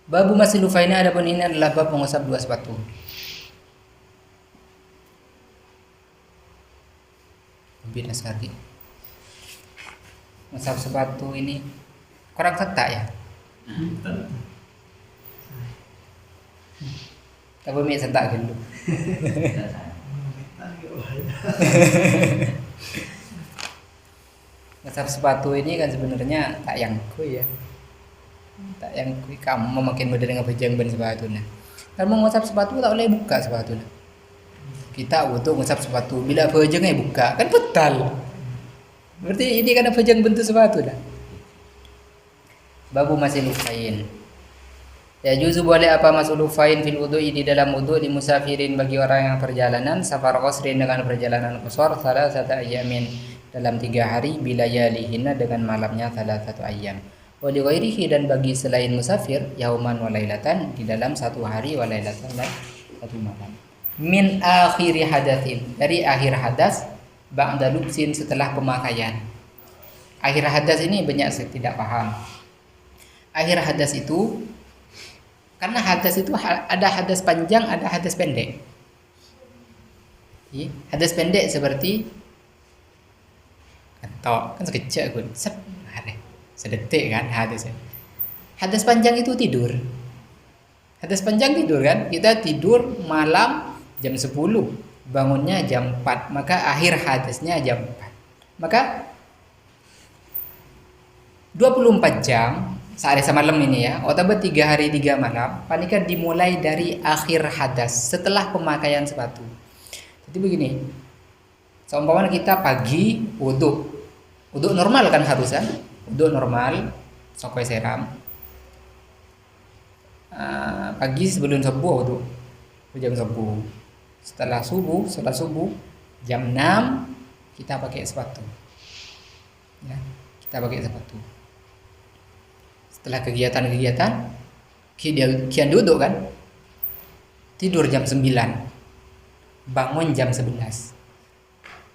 Babu masih lufaina, adapun ini adalah bab mengusap dua sepatu. Beda sekali. Mengusap sepatu ini kurang ketat ya. Tapi mi sentak dulu. Mengusap sepatu ini kan sebenarnya tak yang kui ya. Tak yang kui kamu makin mudah dengan pejang ban sepatu nah. Kalau mengusap sepatu tak boleh buka sepatu nah. Kita untuk mengusap sepatu bila pejangnya buka kan petal. Berarti ini kan pejang bentuk sepatu dah. Babu masih lufain. Ya juzu boleh apa masuk lufain fil wudu'i di dalam wudu' di musafirin bagi orang yang perjalanan safar qasrin dengan perjalanan qasar salah satu ayamin dalam 3 hari bila yalihinna dengan malamnya salah satu ayam. Wa li ghairihi dan bagi selain musafir yauman wa lailatan di dalam 1 hari wa lailatan dan 1 malam. Min akhiri hadatsin dari akhir hadas ba'da lubsin setelah pemakaian. Akhir hadas ini banyak saya tidak paham. Akhir hadas itu karena hadas itu ada hadas panjang, ada hadas pendek. Hadas pendek seperti kentok, kan sekejap pun, sedetik kan hadasnya. Hadas panjang itu tidur. Hadas panjang tidur kan, kita tidur malam jam 10, bangunnya jam 4, maka akhir hadasnya jam 4. Maka 24 jam sehari semalam ini ya, otobah 3 hari 3 malam, panika dimulai dari akhir hadas setelah pemakaian sepatu. Jadi begini, seumpamanya kita pagi wudhu normal kan harusnya, wudhu normal, sokoy seram. Pagi sebelum subuh wudhu, jam subuh. Setelah subuh jam 6 kita pakai sepatu. Ya, kita pakai sepatu. Setelah kegiatan-kegiatan kian duduk kan, tidur jam 9, bangun jam 11,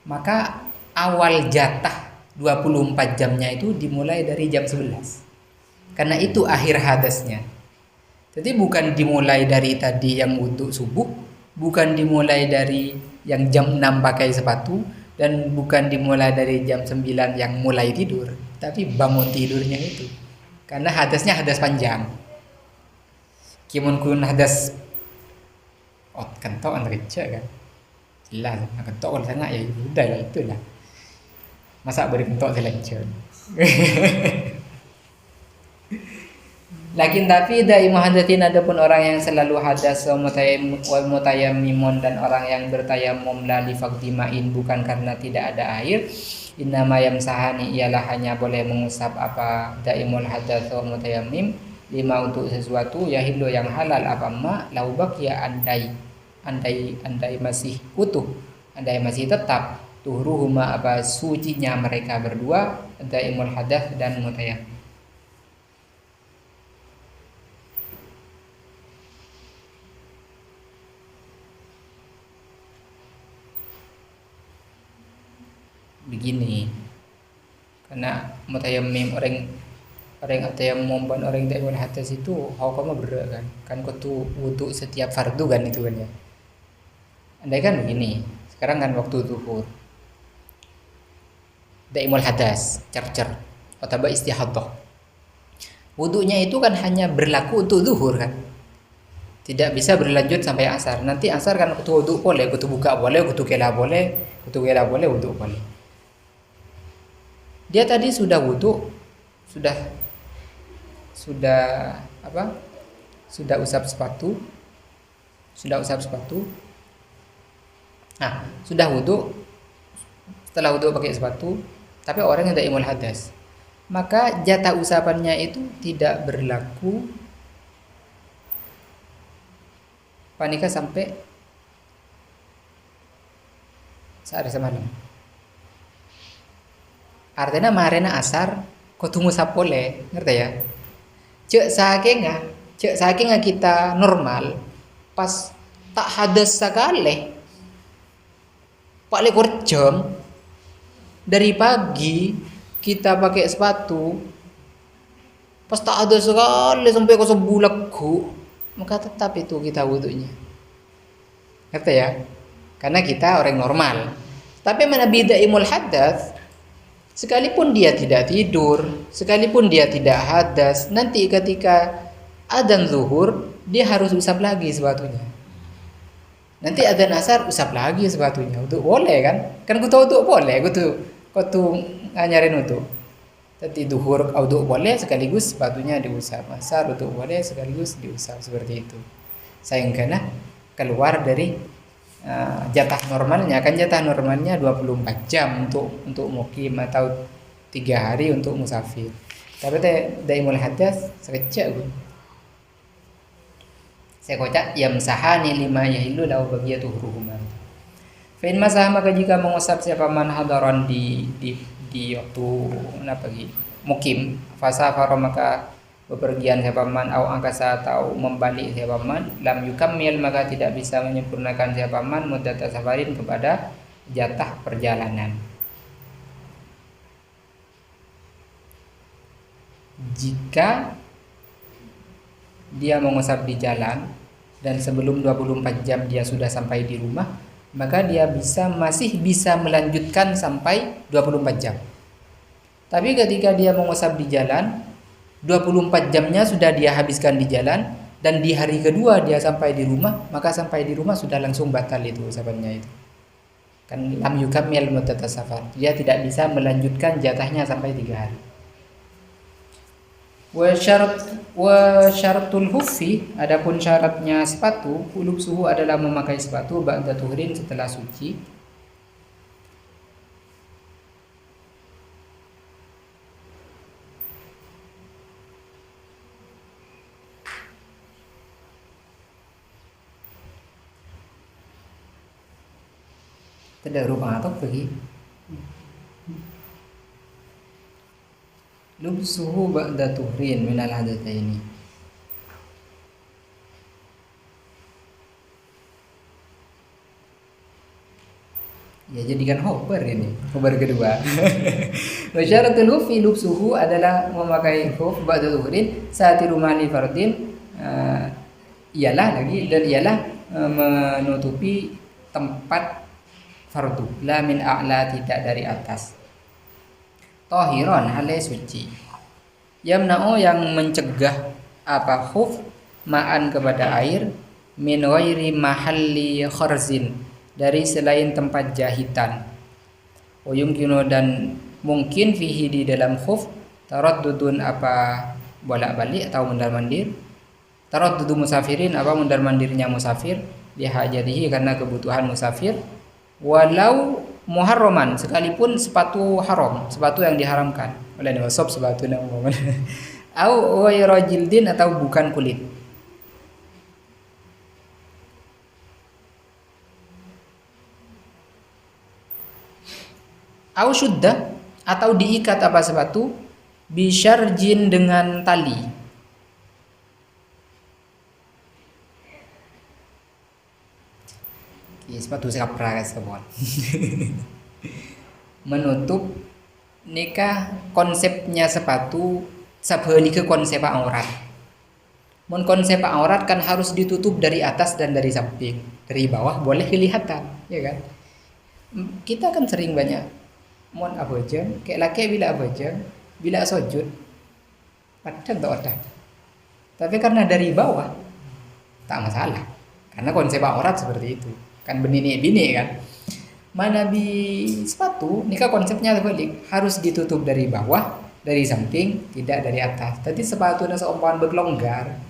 maka awal jatah 24 jamnya itu dimulai dari jam 11 karena itu akhir hadasnya. Jadi bukan dimulai dari tadi yang wudhu subuh, bukan dimulai dari yang jam 6 pakai sepatu, dan bukan dimulai dari jam 9 yang mulai tidur, tapi bangun tidurnya itu. Karena hadasnya hadas panjang. Kimun kun hadas kentok anak kecil kan. Jelas, kentok kalau sangat ya udah lah itulah. Masa beri kentok selanjut. Lakin tapi dai muhadatin adapun orang yang selalu hadas wal mutayammimun dan orang yang bertayamum la li faqdimain bukan karena tidak ada air. Innama yamsahani ialah hanya boleh mengusap apa daimul hadas wa mutayammim lima untuk sesuatu yahillu yang halal apa ma lau baqiya andai masih utuh, andai masih tetap tuhruhuma apa sucinya mereka berdua daimul hadas dan mutayammim. Begini, karena mutayammim orang mutayammum dan orang daimul hadas itu hukumnya berat kan kudu wudu setiap fardu kan itu kan ya. Andai kan begini, sekarang kan waktu zuhur daimul hadas cer atau istihadah, wudunya itu kan hanya berlaku untuk zuhur kan, tidak bisa berlanjut sampai asar. Nanti asar kan kudu wudu boleh, kudu buka boleh, kudu kela boleh, wudu boleh. Dia tadi sudah wudu, sudah usap sepatu. Nah, sudah wudu, setelah wudu pakai sepatu, tapi orang yang daimul hadas, maka jatah usapannya itu tidak berlaku panika sampai sehari semalam. Artinya marena asar kudu ngusap boleh, ngerti ya? Cek saking kita normal pas tak hadas sekali pak lekor jam dari pagi kita pakai sepatu Pas tak ada sekali sampai ke sebulaku, maka tetap itu kita wudunya. Ngerti ya? Karena kita orang normal. Tapi mana bidaimul hadas, sekalipun dia tidak tidur, sekalipun dia tidak hadas, nanti ketika adzan zuhur dia harus usap lagi sepatunya. Nanti adzan asar usap lagi sepatunya. Untuk boleh kan? Kan kutu untuk boleh, kutu ngajarin untuk. Tadi duhur untuk boleh sekaligus sepatunya diusap. Asar untuk boleh sekaligus diusap seperti itu. Sayang karena keluar dari jatah normalnya, kan jatah normalnya 24 jam untuk mukim atau 3 hari untuk musafir. Tapi daimul hadas sekejap gue. Saya kocak yamsahani lima yahilu lau bagiyatuhruhuma. Fa in masah, maka jika mengusap siapa man hadaran di waktu mukim, fasafara maka bepergian siapa man au angkasa atau membalik siapa man, lam yukammil maka tidak bisa menyempurnakan siapa man muddata safarin kepada jatah perjalanan. Jika dia mengusap di jalan dan sebelum 24 jam dia sudah sampai di rumah, maka dia masih bisa melanjutkan sampai 24 jam. Tapi ketika dia mengusap di jalan, 24 jamnya sudah dia habiskan di jalan, dan di hari kedua dia sampai di rumah, maka sampai di rumah sudah langsung batal itu usapannya itu. Kan lam yukammil muddata safar. Dia tidak bisa melanjutkan jatahnya sampai 3 hari. Wa syaratul huffi, adapun syaratnya sepatu, suhu adalah memakai sepatu ba'da tuhrin setelah suci. Tidak rumah atau pergi lubsuhu ba'da tuhrin minal hadataini. Ya jadikan khobar ini, khobar kedua. Wasyaratul hufi lubsuhu adalah memakai khuf ba'da tuhrin saat di rumah li fardin, ialah menutupi tempat fardu, la min a'la, tidak dari atas. Tahiran, halai suci. Yamna'u, yang mencegah apa khuf, ma'an kepada air, min ghairi mahalli kharzin, dari selain tempat jahitan. Wa yumkinu, dan mungkin fihi, di dalam khuf, taraddudun, apa bolak-balik atau mundar-mandir. Taraddudu musafirin, apa mundar-mandirnya musafir, lihajatihi, karena kebutuhan musafir. Walau muharraman, sekalipun sepatu haram, sepatu yang diharamkan. Oleh wasop sepatu nang umum. Au ghairu jildin, atau bukan kulit. Au syuddah, atau diikat apa sepatu, bisyarjin, dengan tali. Sepatu kapra kawan. Menutup nikah konsepnya sepatu sabali ke konsep aurat. Mun konsep aurat kan harus ditutup dari atas dan dari samping. Dari bawah boleh kelihatan, ya kan? Kita kan sering banyak mun abajang, kayak laki bila abajang, bila sujud padahal tak ada. Tapi karena dari bawah tak masalah. Karena konsep aurat seperti itu. Kan bini kan. Mana di sepatu nikah konsepnya terbalik, harus ditutup dari bawah, dari samping, tidak dari atas. Tadi sepatu nasa umpaan berlonggar,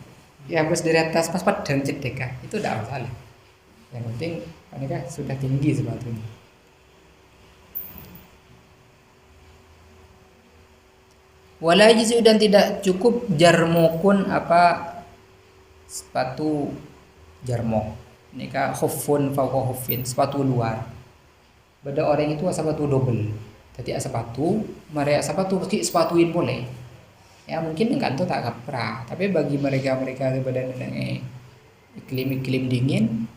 ya harus dari atas pas padang cedeka, itu tidak masalah. Yang penting nikah sudah tinggi sepatunya. Wala yajzi, dan tidak cukup jarmukun, apa sepatu jarmuk. Nikah khuffun fauqa khuffin, sepatu luar. Beda orang itu sepatu double. Jadi sepatu, mereka sepatuin boleh. Ya mungkin enggak tuh tak kaprah, tapi bagi mereka pada iklim dingin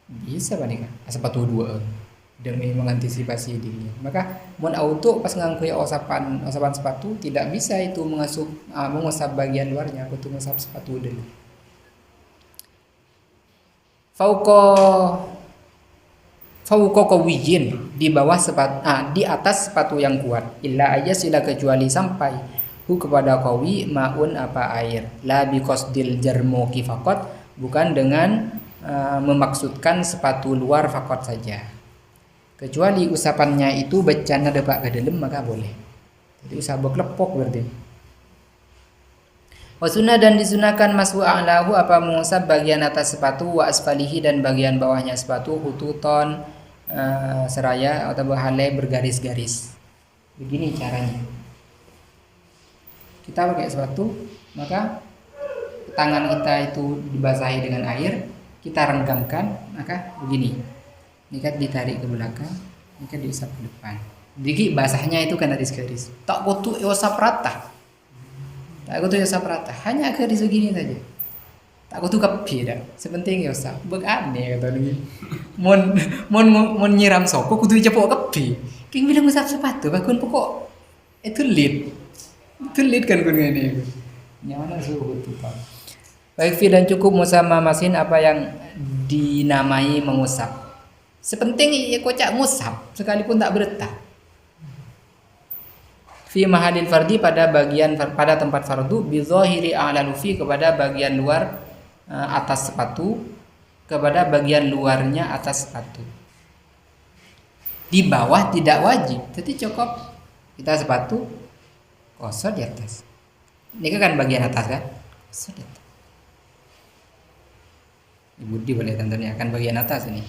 bisa nikah sepatu dua. demi mengantisipasi diri. Maka mun auto pas ngangkui osapan sepatu tidak bisa itu mengusap bagian luarnya, kudu mengusap sepatu dulu. Fauqa qawijin, di bawah di atas sepatu yang kuat. Illa aja sila kecuali sampai kepada qawi maun apa air. La biqasdil jarmuki faqat, bukan dengan memaksudkan sepatu luar faqat saja. Kecuali usapannya itu becana depak ke dalam maka boleh. Jadi usap beklepok berarti. Wasuna dan disunahkan mashu a'lahu apa mengusap bagian atas sepatu wa asfalihi dan bagian bawahnya sepatu hututon seraya atau halai bergaris-garis. Begini caranya. Kita pakai sepatu, maka tangan kita itu dibasahi dengan air, kita renggamkan, maka begini. Ini kan ditarik ke belakang, ini kan diusap ke depan. Jadi basahnya itu kan garis-garis. Tak kutu usap rata. Tak kutu usap rata, hanya garis begini saja. Tak kutu kepi dah. Sepenting usap. Begane kata ni. Mon nyiram soko kutu cepok kepi. King bilang usap sepatu, bakun pokok itu lead kan kun ngene. Nyawana suhu tu Pak. Baik fi dan cukup musama masin apa yang dinamai mengusap. Sepenting ya kocak ngusap sekalipun tak beretak. Fi mahalil fardi pada tempat fardu bi zahiri a'la lufi kepada bagian luar atas sepatu, kepada bagian luarnya atas sepatu. Di bawah tidak wajib, jadi cukup kita sepatu kosor di atas. Ini kan bagian atas kan? Kosor di atas. Ibu di boleh tentunya akan bagian atas ini.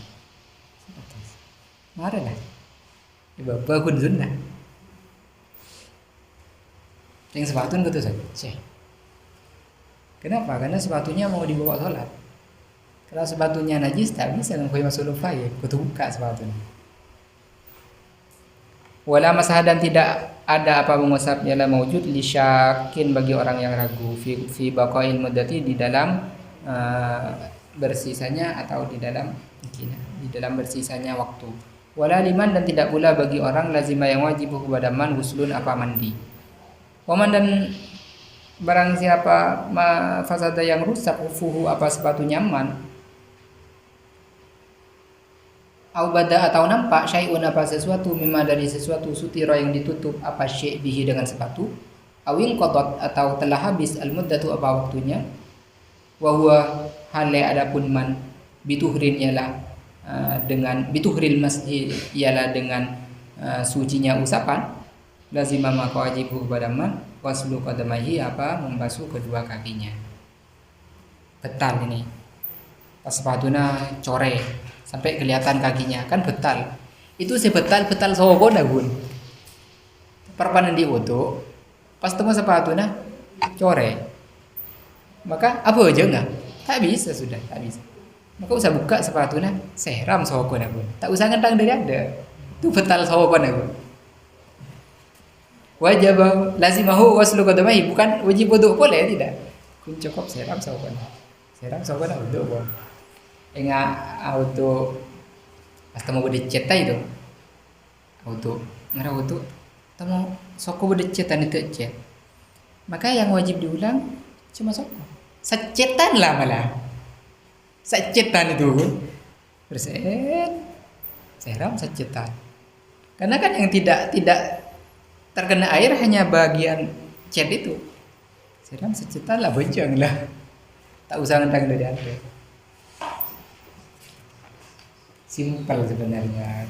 Mari lah. Ibu bakun sunnah. Yang sepatu gitu saja. Kenapa? Karena sepatunya mau dibawa sholat. Kalau sepatunya najis tak bisa ngkoi masuk lupa ya. Kutu buka sepatunya. Wala masah dan tidak ada apa mengusap ialah mawjud li syakin bagi orang yang ragu fi baqail muddati di dalam bersisanya atau di dalam bersisanya waktu. Wala liman dan tidak pula bagi orang lazimah yang wajib kepada man huslun apa mandi. Waman dan barang siapa fasada yang rusak ufuhu apa sepatu nyaman. Au bada atau nampak syai'un apa sesuatu mimma dari sesuatu sutira yang ditutup apa syai' bihi dengan sepatu. Awin qadot atau telah habis al-muddatu apa waktunya. Wa huwa hale adapun man bituhrin ialah dengan bituhril masjid ialah dengan sucinya usapan lazimah maka wajib kepada man waslu qadamaihi apa membasuh kedua kakinya. Betal ini pas sepatuna core sampai kelihatan kakinya kan betal itu sebetal sogo dagun perpanen di wudu pas temu sepatuna core maka apa aja enggak tak bisa sudah tak bisa. Maka usah buka sepatunya, seram sokon aku. Tak usah ngentang dari ada. Itu betal sokon aku. Wajib lazimahu waslu qadamai bukan wajib wudu boleh tidak. Kun cukup seram sokon. Seram sokon wudu boleh. Enggak auto pas temu bede cetai itu. Auto ngara wudu temu soko bede cetan itu cet. Maka yang wajib diulang cuma soko. Secetan lah malah. Secetan itu seram secetan karena kan yang tidak terkena air hanya bagian cet itu seram secetan lah bojong lah tak usah ngentang dari ada simpel sebenarnya